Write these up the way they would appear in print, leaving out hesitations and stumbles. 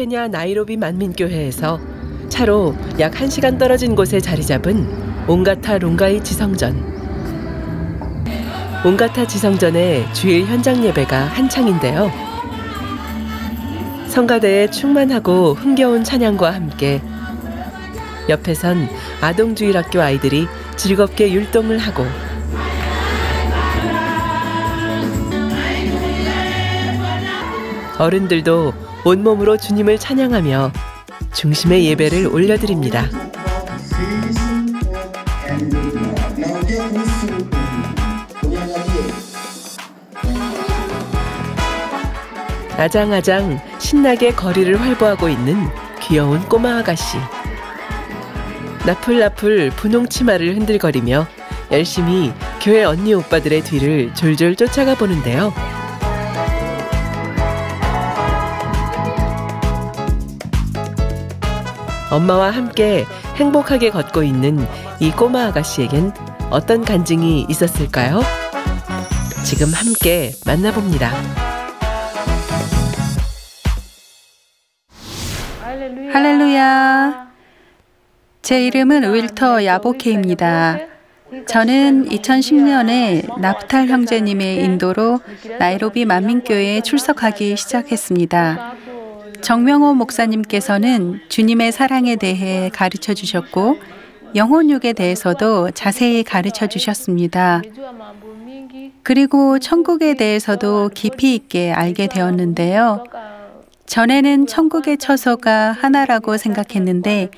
케냐 나이로비 만민교회에서 차로 약 1시간 떨어진 곳에 자리 잡은 옹가타 롱가이 지성전. 옹가타 지성전의 주일 현장 예배가 한창인데요. 성가대에 충만하고 흥겨운 찬양과 함께 옆에선 아동주일학교 아이들이 즐겁게 율동을 하고 어른들도 온몸으로 주님을 찬양하며 중심의 예배를 올려드립니다. 아장아장 신나게 거리를 활보하고 있는 귀여운 꼬마 아가씨. 나풀나풀 분홍 치마를 흔들거리며 열심히 교회 언니 오빠들의 뒤를 졸졸 쫓아가 보는데요. 엄마와 함께 행복하게 걷고 있는 이 꼬마 아가씨에겐 어떤 간증이 있었을까요? 지금 함께 만나봅니다. 할렐루야. 제 이름은 윌터 야보케입니다. 저는 2010년에 나프탈 형제님의 인도로 나이로비 만민교회에 출석하기 시작했습니다. 정명호 목사님께서는 주님의 사랑에 대해 가르쳐 주셨고 영혼육에 대해서도 자세히 가르쳐 주셨습니다. 그리고 천국에 대해서도 깊이 있게 알게 되었는데요. 전에는 천국의 처소가 하나라고 생각했는데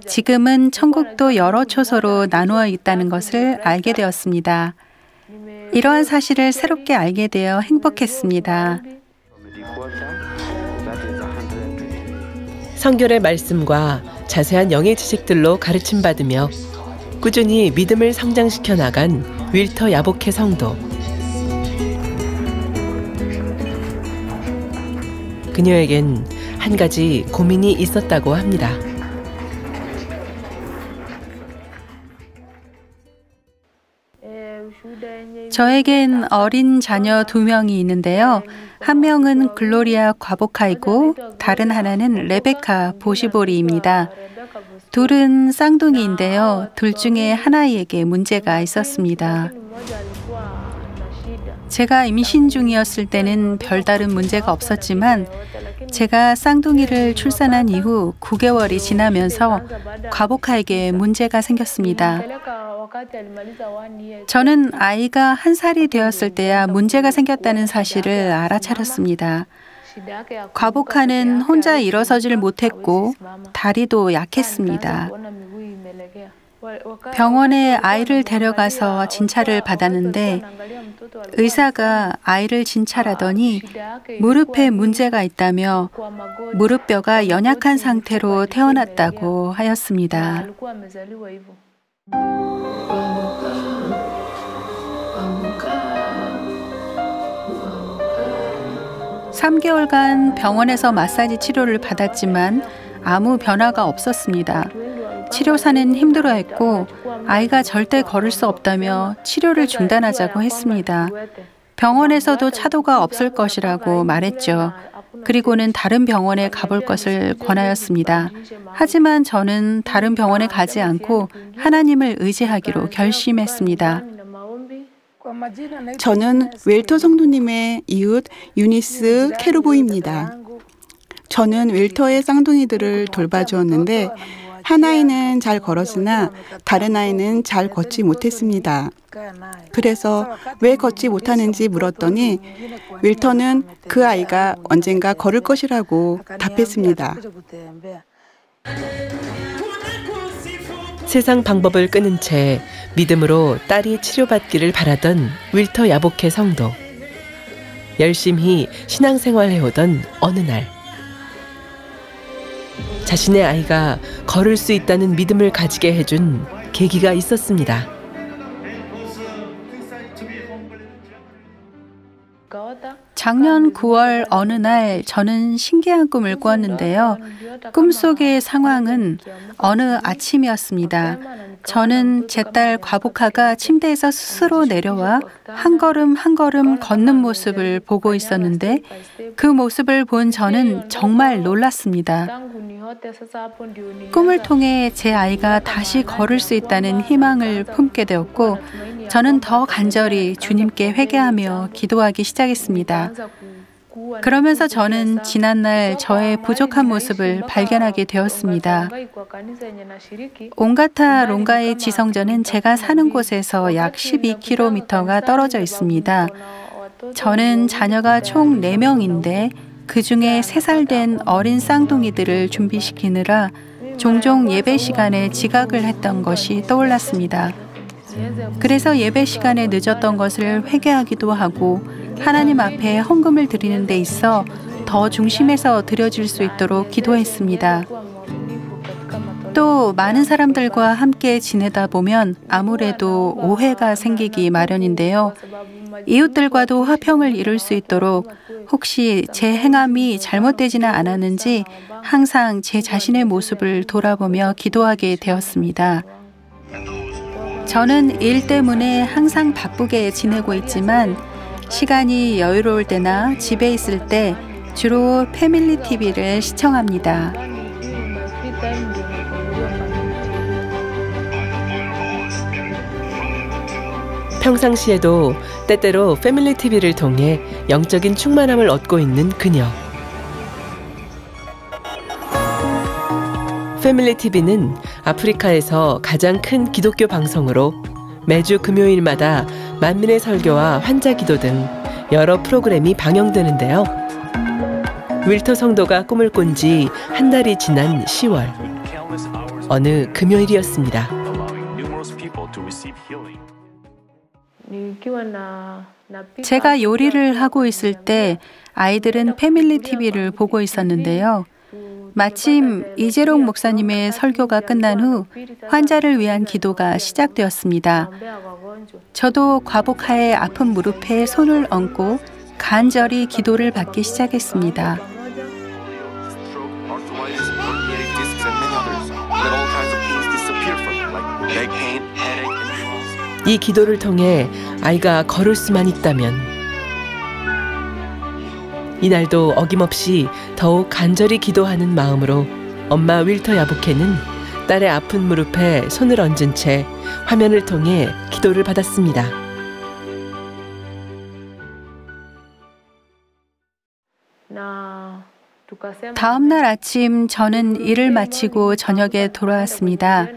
지금은 천국도 여러 처소로 나누어 있다는 것을 알게 되었습니다. 이러한 사실을 새롭게 알게 되어 행복했습니다. 성결의 말씀과 자세한 영의 지식들로 가르침받으며 꾸준히 믿음을 성장시켜 나간 윌터 야보케 성도. 그녀에겐 한 가지 고민이 있었다고 합니다. 저에겐 어린 자녀 2명이 있는데요. 한 명은 글로리아 과보카이고 다른 하나는 레베카 보시보리입니다. 둘은 쌍둥이인데요. 둘 중에 하나에게 문제가 있었습니다. 제가 임신 중이었을 때는 별다른 문제가 없었지만 제가 쌍둥이를 출산한 이후 9개월이 지나면서 과보카에게 문제가 생겼습니다. 저는 아이가 1살이 되었을 때야 문제가 생겼다는 사실을 알아차렸습니다. 과보카는 혼자 일어서질 못했고 다리도 약했습니다. 병원에 아이를 데려가서 진찰을 받았는데 의사가 아이를 진찰하더니 무릎에 문제가 있다며 무릎뼈가 연약한 상태로 태어났다고 하였습니다. 3개월간 병원에서 마사지 치료를 받았지만 아무 변화가 없었습니다. 치료사는 힘들어했고 아이가 절대 걸을 수 없다며 치료를 중단하자고 했습니다. 병원에서도 차도가 없을 것이라고 말했죠. 그리고는 다른 병원에 가볼 것을 권하였습니다. 하지만 저는 다른 병원에 가지 않고 하나님을 의지하기로 결심했습니다. 저는 웰터 성도님의 이웃 유니스 케루보입니다. 저는 웰터의 쌍둥이들을 돌봐주었는데 한 아이는 잘 걸었으나 다른 아이는 잘 걷지 못했습니다. 그래서 왜 걷지 못하는지 물었더니 윌터는 그 아이가 언젠가 걸을 것이라고 답했습니다. 세상 방법을 끊은 채 믿음으로 딸이 치료받기를 바라던 윌터 야보케 성도. 열심히 신앙생활해오던 어느 날 자신의 아이가 걸을 수 있다는 믿음을 가지게 해준 계기가 있었습니다. 작년 9월 어느 날 저는 신기한 꿈을 꾸었는데요. 꿈속의 상황은 어느 아침이었습니다. 저는 제 딸 과복하가 침대에서 스스로 내려와 한 걸음 한 걸음 걷는 모습을 보고 있었는데 그 모습을 본 저는 정말 놀랐습니다. 꿈을 통해 제 아이가 다시 걸을 수 있다는 희망을 품게 되었고 저는 더 간절히 주님께 회개하며 기도하기 시작했습니다. 그러면서 저는 지난날 저의 부족한 모습을 발견하게 되었습니다. 온가타 롱가의 지성전은 제가 사는 곳에서 약 12km가 떨어져 있습니다. 저는 자녀가 총 4명인데 그중에 3살 된 어린 쌍둥이들을 준비시키느라 종종 예배 시간에 지각을 했던 것이 떠올랐습니다. 그래서 예배 시간에 늦었던 것을 회개하기도 하고 하나님 앞에 헌금을 드리는 데 있어 더 중심에서 드려질 수 있도록 기도했습니다. 또 많은 사람들과 함께 지내다 보면 아무래도 오해가 생기기 마련인데요. 이웃들과도 화평을 이룰 수 있도록 혹시 제 행함이 잘못되지는 않았는지 항상 제 자신의 모습을 돌아보며 기도하게 되었습니다. 저는 일 때문에 항상 바쁘게 지내고 있지만 시간이 여유로울 때나 집에 있을 때 주로 패밀리 TV를 시청합니다. 평상시에도 때때로 패밀리 TV를 통해 영적인 충만함을 얻고 있는 그녀. 패밀리 TV는 아프리카에서 가장 큰 기독교 방송으로 매주 금요일마다 만민의 설교와 환자 기도 등 여러 프로그램이 방영되는데요. 윌터 성도가 꿈을 꾼 지 한 달이 지난 10월. 어느 금요일이었습니다. 제가 요리를 하고 있을 때 아이들은 패밀리 TV를 보고 있었는데요. 마침 이재록 목사님의 설교가 끝난 후 환자를 위한 기도가 시작되었습니다. 저도 과복하의 아픈 무릎에 손을 얹고 간절히 기도를 받기 시작했습니다. 이 기도를 통해 아이가 걸을 수만 있다면 이날도 어김없이 더욱 간절히 기도하는 마음으로 엄마 윌터 야보케는 딸의 아픈 무릎에 손을 얹은 채 화면을 통해 기도를 받았습니다. 다음 날 아침 저는 일을 마치고 저녁에 돌아왔습니다.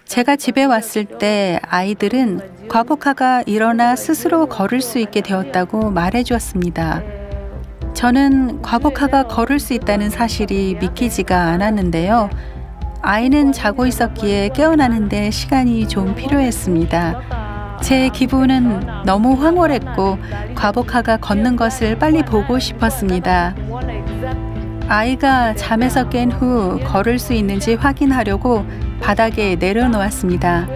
제가 집에 왔을 때 아이들은 과복하가 일어나 스스로 걸을 수 있게 되었다고 말해 주었습니다. 저는 과복하가 걸을 수 있다는 사실이 믿기지가 않았는데요. 아이는 자고 있었기에 깨어나는데 시간이 좀 필요했습니다. 제 기분은 너무 황홀했고 과복하가 걷는 것을 빨리 보고 싶었습니다. 아이가 잠에서 깬 후 걸을 수 있는지 확인하려고 바닥에 내려놓았습니다.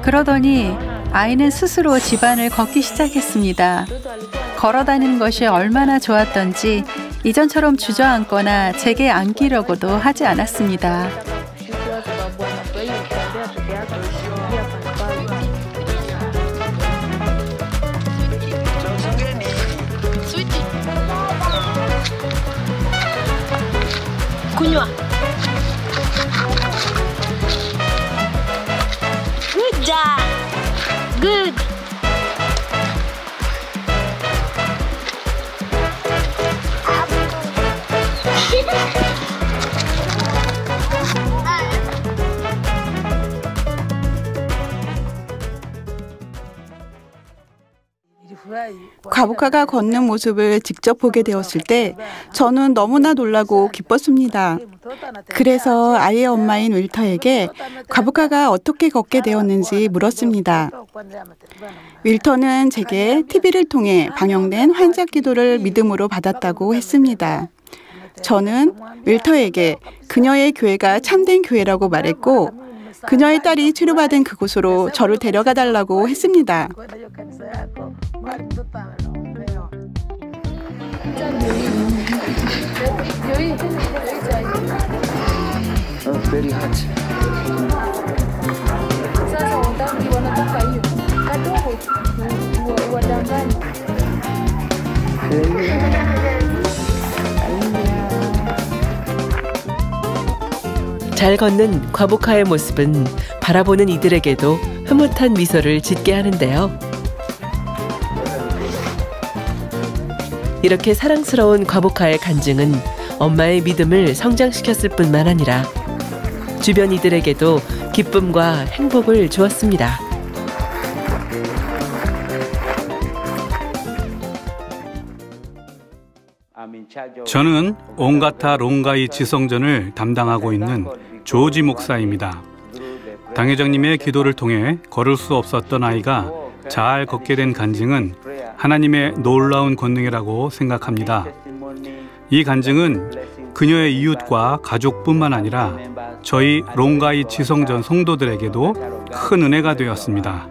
그러더니 아이는 스스로 집안을 걷기 시작했습니다. 걸어다니는 것이 얼마나 좋았던지 이전처럼 주저앉거나 제게 안기려고도 하지 않았습니다. Kunywa. Good job. Good. 과복하가 걷는 모습을 직접 보게 되었을 때 저는 너무나 놀라고 기뻤습니다. 그래서 아이의 엄마인 윌터에게 과복하가 어떻게 걷게 되었는지 물었습니다. 윌터는 제게 TV를 통해 방영된 환자 기도를 믿음으로 받았다고 했습니다. 저는 윌터에게 그녀의 교회가 참된 교회라고 말했고 그녀의 딸이 치료받은 그곳으로 저를 데려가 달라고 했습니다. Very hot. 잘 걷는 과복카의 모습은 바라보는 이들에게도 흐뭇한 미소를 짓게 하는데요. 이렇게 사랑스러운 과복카의 간증은 엄마의 믿음을 성장시켰을 뿐만 아니라 주변 이들에게도 기쁨과 행복을 주었습니다. 저는 온가타 롱가이 지성전을 담당하고 있는 조지 목사입니다. 당회장님의 기도를 통해 걸을 수 없었던 아이가 잘 걷게 된 간증은 하나님의 놀라운 권능이라고 생각합니다. 이 간증은 그녀의 이웃과 가족뿐만 아니라 저희 롱가이 지성전 성도들에게도 큰 은혜가 되었습니다.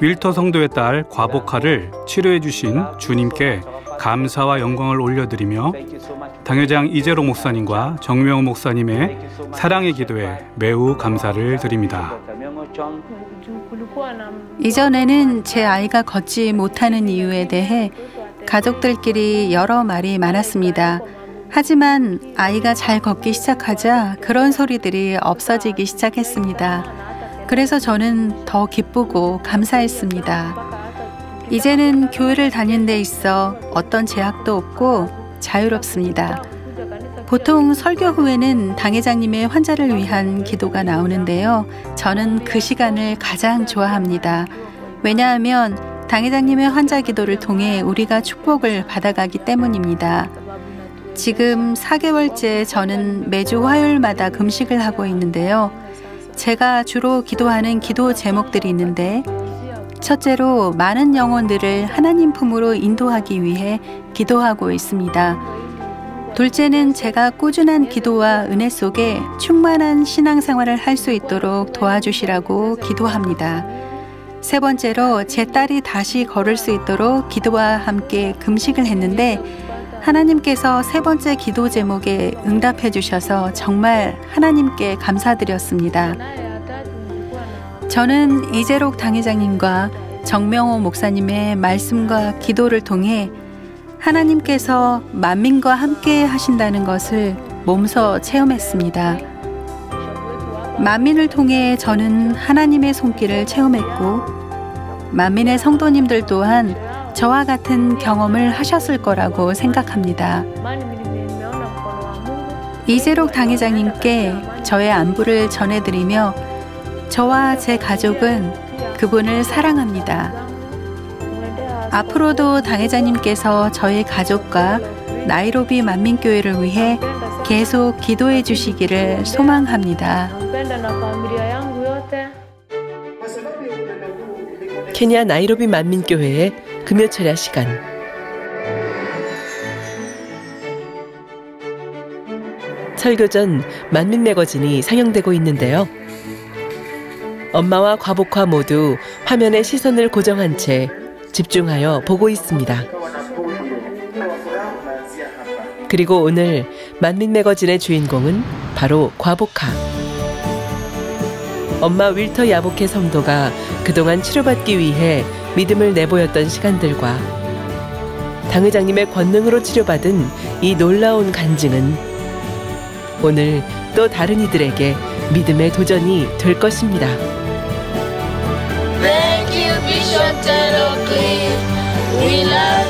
윌터 성도의 딸 과복카를 치료해 주신 주님께 감사와 영광을 올려드리며 당회장 이재록 목사님과 정명호 목사님의 사랑의 기도에 매우 감사를 드립니다. 이전에는 제 아이가 걷지 못하는 이유에 대해 가족들끼리 여러 말이 많았습니다. 하지만 아이가 잘 걷기 시작하자 그런 소리들이 없어지기 시작했습니다. 그래서 저는 더 기쁘고 감사했습니다. 이제는 교회를 다니는 데 있어 어떤 제약도 없고 자유롭습니다. 보통 설교 후에는 당회장님의 환자를 위한 기도가 나오는데요. 저는 그 시간을 가장 좋아합니다. 왜냐하면 당회장님의 환자 기도를 통해 우리가 축복을 받아가기 때문입니다. 지금 4개월째 저는 매주 화요일마다 금식을 하고 있는데요. 제가 주로 기도하는 기도 제목들이 있는데 첫째로 많은 영혼들을 하나님 품으로 인도하기 위해 기도하고 있습니다. 둘째는 제가 꾸준한 기도와 은혜 속에 충만한 신앙생활을 할 수 있도록 도와주시라고 기도합니다. 세 번째로 제 딸이 다시 걸을 수 있도록 기도와 함께 금식을 했는데 하나님께서 세 번째 기도 제목에 응답해 주셔서 정말 하나님께 감사드렸습니다. 저는 이재록 당회장님과 정명호 목사님의 말씀과 기도를 통해 하나님께서 만민과 함께 하신다는 것을 몸소 체험했습니다. 만민을 통해 저는 하나님의 손길을 체험했고 만민의 성도님들 또한 저와 같은 경험을 하셨을 거라고 생각합니다. 이재록 당회장님께 저의 안부를 전해드리며 저와 제 가족은 그분을 사랑합니다. 앞으로도 당회장님께서 저희 가족과 나이로비 만민교회를 위해 계속 기도해 주시기를 소망합니다. 케냐 나이로비 만민교회의 금요철야 시간. 설교 전 만민 매거진이 상영되고 있는데요. 엄마와 과복카 모두 화면에 시선을 고정한 채 집중하여 보고 있습니다. 그리고 오늘 만민 매거진의 주인공은 바로 과복카. 엄마 윌터 야보케 성도가 그동안 치료받기 위해 믿음을 내보였던 시간들과 당회장님의 권능으로 치료받은 이 놀라운 간증은 오늘 또 다른 이들에게 믿음의 도전이 될 것입니다. Thank you, Bishop Taylor Cliff. We love